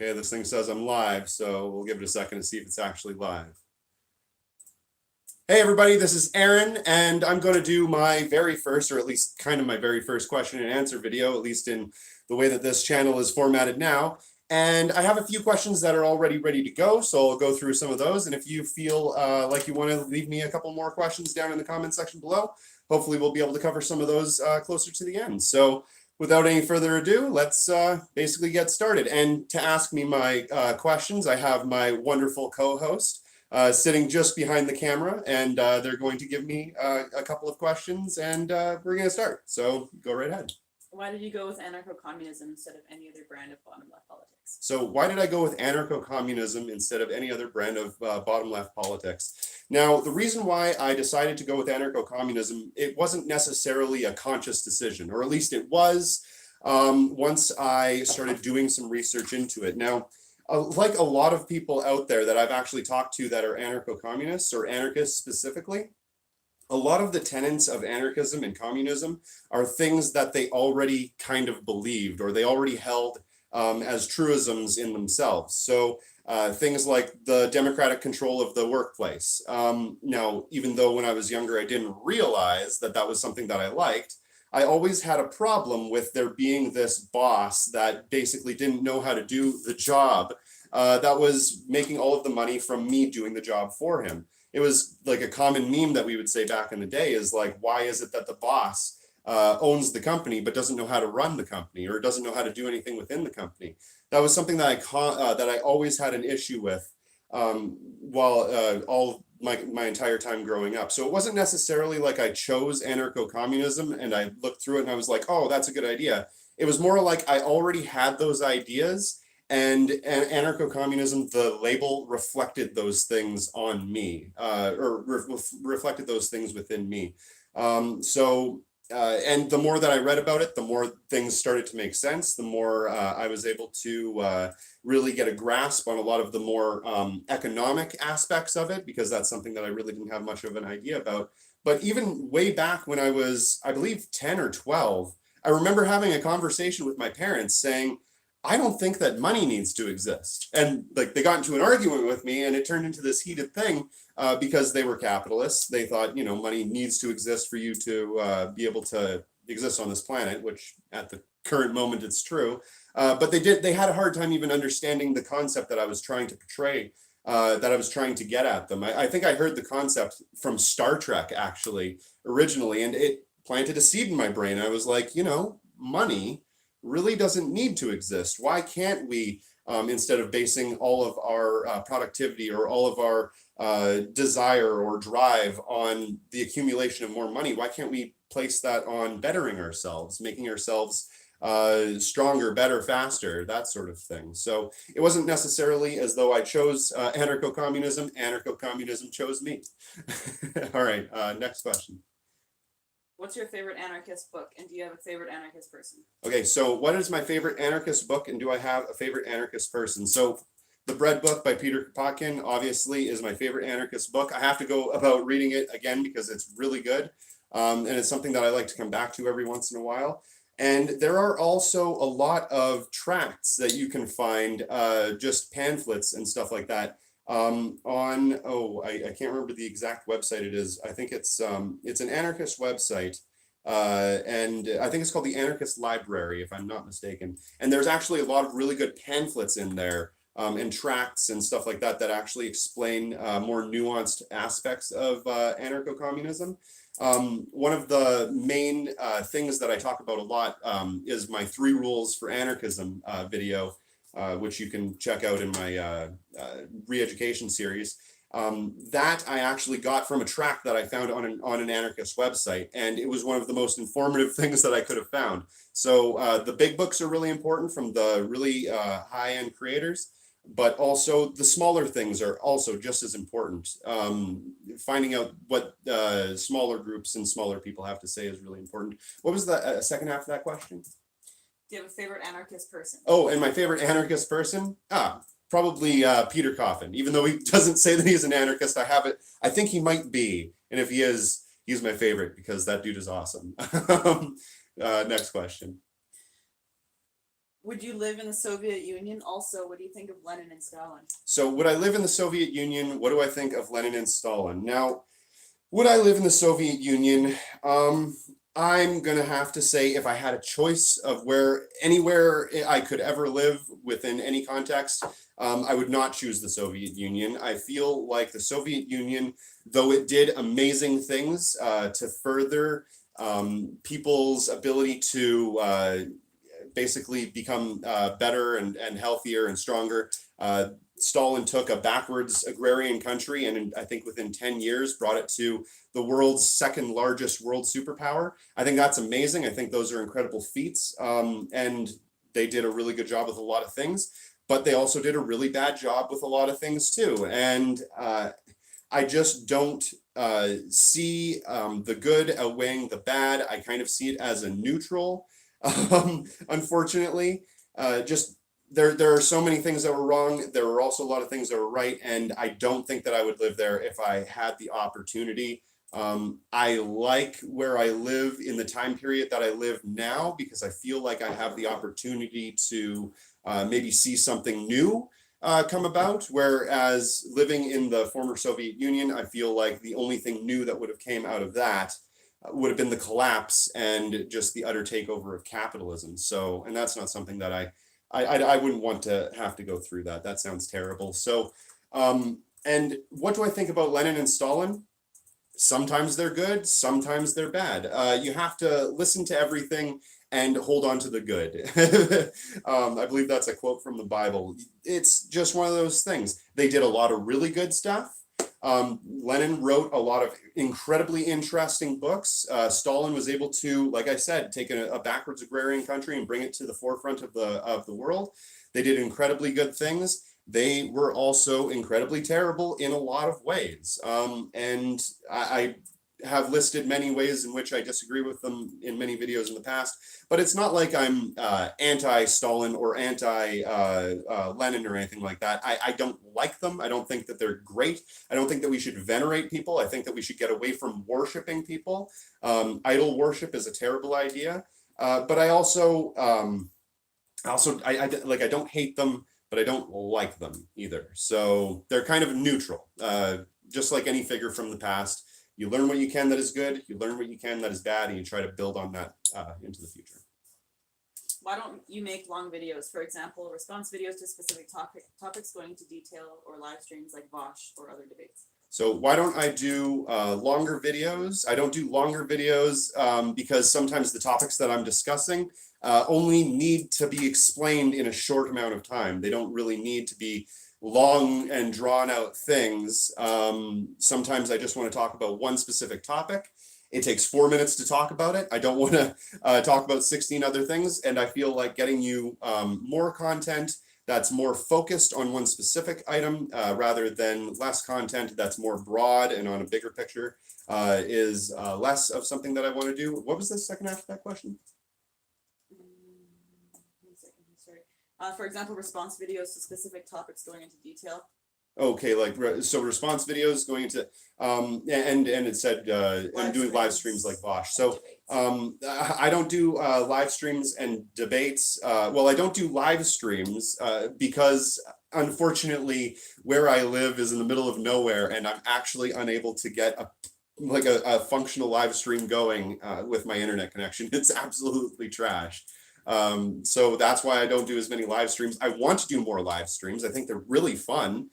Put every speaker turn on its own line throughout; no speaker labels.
Okay, this thing says I'm live, so we'll give it a second to see if it's actually live. Hey everybody, this is Aaron, and I'm going to do my very first, or at least kind of my very first question and answer video, at least in the way that this channel is formatted now. And I have a few questions that are already ready to go, so I'll go through some of those. And if you feel like you want to leave me a couple more questions down in the comment section below, hopefully we'll be able to cover some of those closer to the end. So without any further ado, let's basically get started. And to ask me my questions, I have my wonderful co-host sitting just behind the camera, and they're going to give me a couple of questions, and we're going to start. So go right ahead.
Why did you go with anarcho-communism instead of any other brand of bottom-left politics?
So why did I go with anarcho-communism instead of any other brand of bottom-left politics? Now, the reason why I decided to go with anarcho-communism, it wasn't necessarily a conscious decision, or at least it was once I started doing some research into it. Now, like a lot of people out there that I've actually talked to that are anarcho-communists or anarchists specifically, a lot of the tenets of anarchism and communism are things that they already kind of believed, or they already held as truisms in themselves. So things like the democratic control of the workplace. Now, even though when I was younger, I didn't realize that that was something that I liked, I always had a problem with there being this boss that basically didn't know how to do the job that was making all of the money from me doing the job for him. It was like a common meme that we would say back in the day is like, why is it that the boss owns the company but doesn't know how to run the company, or doesn't know how to do anything within the company? That was something that I always had an issue with while all my entire time growing up. So it wasn't necessarily like I chose anarcho-communism and I looked through it and I was like, oh, that's a good idea. It was more like I already had those ideas, and anarcho-communism, the label reflected those things on me, or reflected those things within me. And the more that I read about it, the more things started to make sense, the more I was able to really get a grasp on a lot of the more economic aspects of it, because that's something that I really didn't have much of an idea about. But even way back when I was, I believe, 10 or 12, I remember having a conversation with my parents saying, I don't think that money needs to exist. And like they got into an argument with me, and it turned into this heated thing because they were capitalists. They thought, you know, money needs to exist for you to be able to exist on this planet, which at the current moment it's true. But they had a hard time even understanding the concept that I was trying to portray, that I was trying to get at them. I think I heard the concept from Star Trek actually originally, and it planted a seed in my brain. I was like, you know, money really doesn't need to exist. Why can't we, instead of basing all of our productivity or all of our desire or drive on the accumulation of more money, why can't we place that on bettering ourselves, making ourselves stronger, better, faster, that sort of thing? So it wasn't necessarily as though I chose anarcho-communism. Anarcho-communism chose me. All right, next question.
What's your favorite anarchist book, and do you have a favorite anarchist person?
Okay, so what is my favorite anarchist book, and do I have a favorite anarchist person? So The Bread Book by Peter Kropotkin obviously is my favorite anarchist book. I have to go about reading it again because it's really good, and it's something that I like to come back to every once in a while. And there are also a lot of tracts that you can find, just pamphlets and stuff like that, on, I can't remember the exact website it is. I think it's an anarchist website, and I think it's called the Anarchist Library, if I'm not mistaken. And there's actually a lot of really good pamphlets in there, and tracts and stuff like that that actually explain more nuanced aspects of anarcho-communism. One of the main things that I talk about a lot is my 3 Rules for Anarchism video, which you can check out in my re-education series. That I actually got from a tract that I found on an anarchist website, and it was one of the most informative things that I could have found. So the big books are really important from the really high-end creators, but also the smaller things are also just as important. Finding out what smaller groups and smaller people have to say is really important. What was the second half of that question?
Do you have a favorite anarchist person?
Oh, and my favorite anarchist person? Probably Peter Coffin. Even though he doesn't say that he's an anarchist, I think he might be. And if he is, he's my favorite because that dude is awesome. Next question.
Would you live in the Soviet Union? Also, what do you think of Lenin and Stalin?
So would I live in the Soviet Union? What do I think of Lenin and Stalin? Now, would I live in the Soviet Union? I'm gonna have to say, if I had a choice of anywhere I could ever live within any context, I would not choose the Soviet Union. I feel like the Soviet Union, though it did amazing things to further people's ability to basically become better and healthier and stronger. Stalin took a backwards agrarian country and I think within 10 years brought it to the world's second largest world superpower. I think that's amazing. I think those are incredible feats. And they did a really good job with a lot of things, but they also did a really bad job with a lot of things too. And I just don't see the good outweighing the bad. I kind of see it as a neutral. Unfortunately, just there are so many things that were wrong. There were also a lot of things that were right, and I don't think that I would live there if I had the opportunity. I like where I live in the time period that I live now because I feel like I have the opportunity to maybe see something new come about. Whereas living in the former Soviet Union, I feel like the only thing new that would have came out of that would have been the collapse and just the utter takeover of capitalism. So, and that's not something that I wouldn't want to have to go through that. That sounds terrible. So, and what do I think about Lenin and Stalin? Sometimes they're good, sometimes they're bad. You have to listen to everything and hold on to the good. I believe that's a quote from the Bible. It's just one of those things. They did a lot of really good stuff. Lenin wrote a lot of incredibly interesting books. Stalin was able to, like I said, take a backwards agrarian country and bring it to the forefront of the world. They did incredibly good things. They were also incredibly terrible in a lot of ways. And I have listed many ways in which I disagree with them in many videos in the past, but it's not like I'm anti-Stalin or anti-Lenin or anything like that. I don't like them. I don't think that they're great. I don't think that we should venerate people. I think that we should get away from worshiping people. Idol worship is a terrible idea. But I also, I don't hate them, but I don't like them either. So they're kind of neutral, just like any figure from the past. You learn what you can that is good, you learn what you can that is bad, and you try to build on that into the future.
Why don't you make long videos? For example, response videos to specific topics going into detail, or live streams like Vosh or other debates.
So why don't I do longer videos? I don't do longer videos because sometimes the topics that I'm discussing only need to be explained in a short amount of time. They don't really need to be long and drawn out things. Sometimes I just want to talk about one specific topic. It takes 4 minutes to talk about it. I don't want to talk about 16 other things. And I feel like getting you more content that's more focused on one specific item rather than less content that's more broad and on a bigger picture is less of something that I want to do. What was the second half of that question?
1 second, sorry. For example, response videos to specific topics going into detail.
Okay, so response videos going into and it said I'm doing live streams like Vosh. So I don't do live streams and debates. Well, I don't do live streams because unfortunately where I live is in the middle of nowhere, and I'm actually unable to get a functional live stream going with my internet connection. It's absolutely trash. So that's why I don't do as many live streams. I want to do more live streams. I think they're really fun.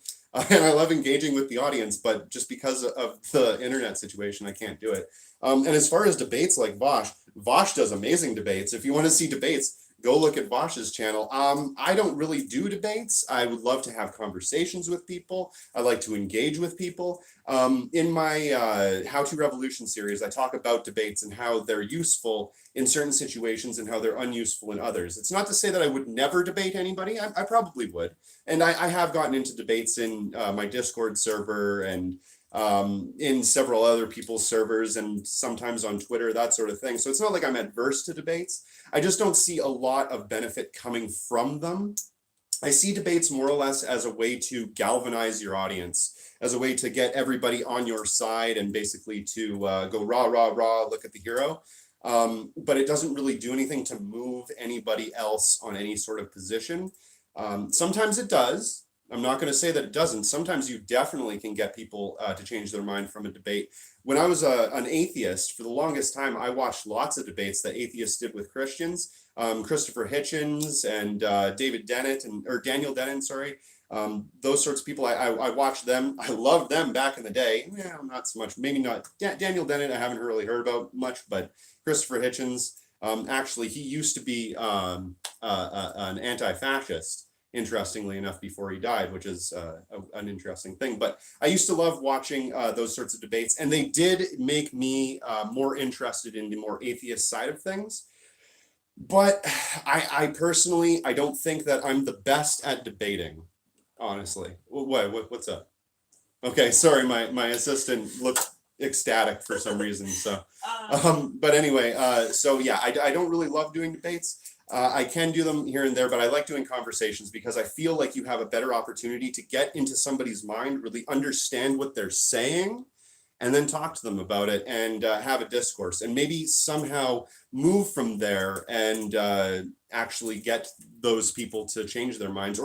And I love engaging with the audience, but just because of the internet situation, I can't do it. And as far as debates like Vosh, Vosh does amazing debates. If you want to see debates, go look at Vosh's channel. I don't really do debates. I would love to have conversations with people. I like to engage with people. In my How to Revolution series, I talk about debates and how they're useful in certain situations and how they're unuseful in others. It's not to say that I would never debate anybody. I probably would. And I have gotten into debates in my Discord server and in several other people's servers and sometimes on Twitter, that sort of thing. So it's not like I'm adverse to debates. I just don't see a lot of benefit coming from them. I see debates more or less as a way to galvanize your audience, as a way to get everybody on your side and basically to go rah, rah, rah, look at the hero. but it doesn't really do anything to move anybody else on any sort of position. Sometimes it does. I'm not going to say that it doesn't. Sometimes you definitely can get people to change their mind from a debate. When I was an atheist, for the longest time, I watched lots of debates that atheists did with Christians. Christopher Hitchens and Daniel Dennett, sorry. Those sorts of people, I watched them. I loved them back in the day. Yeah, not so much. Maybe not. Daniel Dennett, I haven't really heard about much, but Christopher Hitchens, actually, he used to be an anti-fascist, interestingly enough, before he died, which is an interesting thing. But I used to love watching those sorts of debates, and they did make me more interested in the more atheist side of things. But I personally, I don't think that I'm the best at debating, honestly. What's up? Okay, sorry, my assistant looked ecstatic for some reason. So, but anyway, so yeah, I don't really love doing debates. I can do them here and there, but I like doing conversations because I feel like you have a better opportunity to get into somebody's mind, really understand what they're saying, and then talk to them about it and have a discourse and maybe somehow move from there and actually get those people to change their minds.